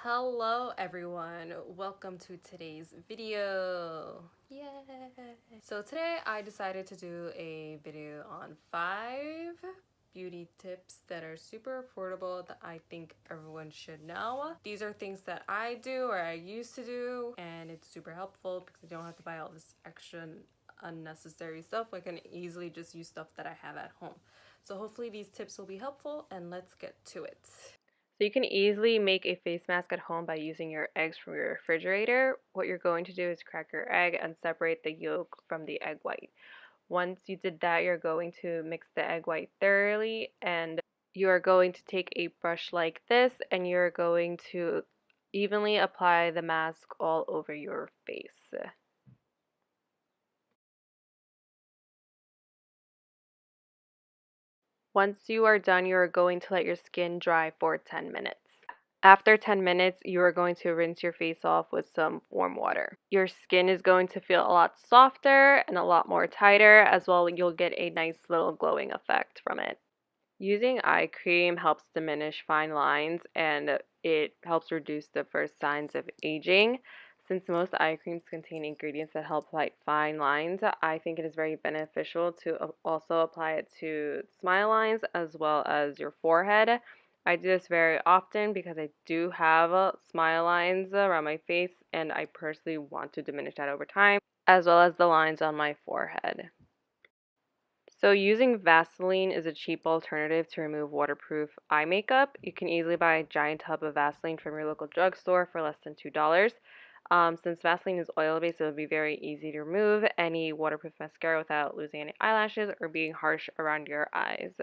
Hello everyone, welcome to today's video. Yay! So today I decided to do a video on 5 beauty tips that are super affordable that I think everyone should know. These are things that I do or I used to do, and it's super helpful because I don't have to buy all this extra unnecessary stuff. I can easily just use stuff that I have at home. So hopefully these tips will be helpful, and let's get to it. So you can easily make a face mask at home by using your eggs from your refrigerator. What you're going to do is crack your egg and separate the yolk from the egg white. Once you did that, you're going to mix the egg white thoroughly, and you are going to take a brush like this and you're going to evenly apply the mask all over your face. Once you are done, you are going to let your skin dry for 10 minutes. After 10 minutes, you are going to rinse your face off with some warm water. Your skin is going to feel a lot softer and a lot more tighter, as well you'll get a nice little glowing effect from it. Using eye cream helps diminish fine lines and it helps reduce the first signs of aging. Since most eye creams contain ingredients that help fight fine lines, I think it is very beneficial to also apply it to smile lines as well as your forehead. I do this very often because I do have smile lines around my face, and I personally want to diminish that over time, as well as the lines on my forehead. So using Vaseline is a cheap alternative to remove waterproof eye makeup. You can easily buy a giant tub of Vaseline from your local drugstore for less than $2. Since Vaseline is oil-based, it would be very easy to remove any waterproof mascara without losing any eyelashes or being harsh around your eyes.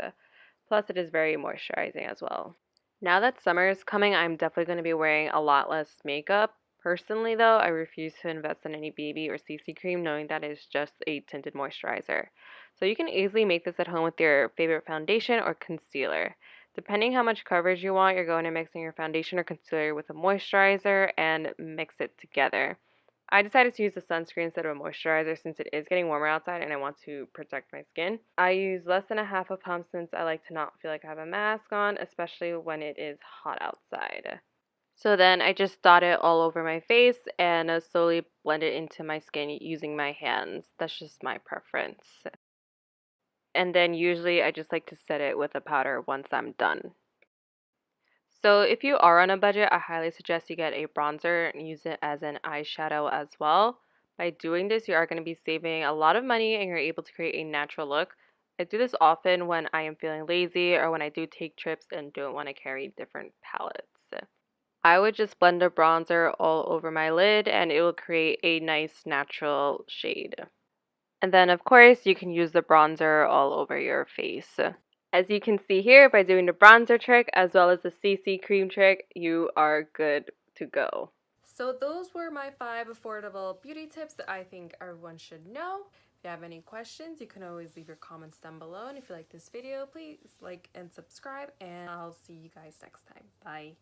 Plus, it is very moisturizing as well. Now that summer is coming, I'm definitely going to be wearing a lot less makeup. Personally, though, I refuse to invest in any BB or CC cream, knowing that it's just a tinted moisturizer. So you can easily make this at home with your favorite foundation or concealer. Depending how much coverage you want, you're going to mix in your foundation or concealer with a moisturizer and mix it together. I decided to use a sunscreen instead of a moisturizer since it is getting warmer outside and I want to protect my skin. I use less than a half a pump since I like to not feel like I have a mask on, especially when it is hot outside. So then I just dot it all over my face and slowly blend it into my skin using my hands. That's just my preference. And then usually I just like to set it with a powder once I'm done. So if you are on a budget, I highly suggest you get a bronzer and use it as an eyeshadow as well. By doing this, you are going to be saving a lot of money and you're able to create a natural look. I do this often when I am feeling lazy or when I do take trips and don't want to carry different palettes. I would just blend the bronzer all over my lid and it will create a nice natural shade. And then of course you can use the bronzer all over your face. As you can see here, by doing the bronzer trick as well as the CC cream trick, you are good to go. So those were my 5 affordable beauty tips that I think everyone should know. If you have any questions, you can always leave your comments down below. And if you like this video, please like and subscribe. And I'll see you guys next time. Bye.